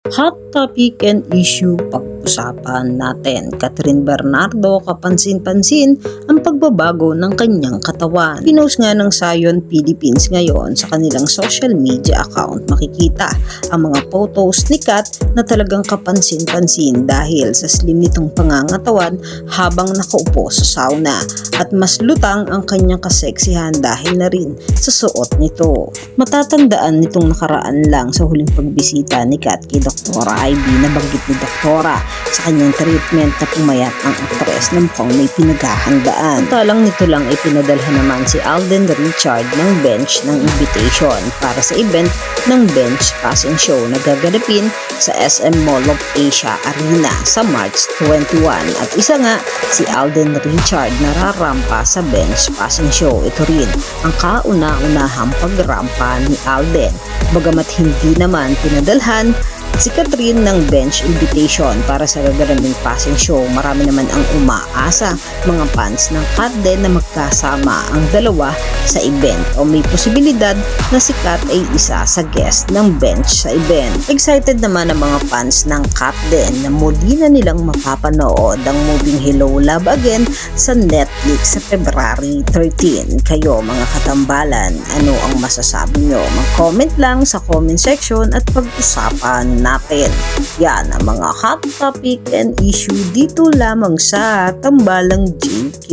Hot topic and issue pag-usapan natin. Catherine Bernardo kapansin-pansin ang pagbabago ng kanyang katawan. Pinost nga ng Zion Philippines ngayon sa kanilang social media account, makikita ang mga photos ni Kat na talagang kapansin-pansin dahil sa slim nitong pangangatawan habang nakaupo sa sauna, at mas lutang ang kanyang kaseksihan dahil na rin sa suot nito. Matatandaan nitong nakaraan lang sa huling pagbisita ni Kat kay Dr. Ivy, nabanggit ni Doktora sa kanyang treatment na pumayat ang aktres na mukhang may pinaghahandaan. Talang nito lang ay pinadalhan naman si Alden Richard ng bench ng invitation para sa event ng bench passing show na gaganapin sa SM Mall of Asia Arena sa March 21. At isa nga si Alden Richard nararampa sa bench passing show. Ito rin ang kauna-unahang pagrampa ni Alden. Bagamat hindi naman pinadalhan si Catherine ng bench invitation para sa gaganaping passing show, marami naman ang umaasa, mga fans ng Kat din na magkasama ang dalawa sa event o may posibilidad na si Kat ay isa sa guest ng bench sa event. Excited naman ang mga fans ng Kat din na muli na nilang mapapanood ang moving Hello Love Again sa Netflix sa February 13. Kayo mga katambalan, ano ang masasabi nyo? Mag-comment lang sa comment section at pag-usapan natin. Yan ang mga hot topic and issue dito lamang sa Tambalang JK.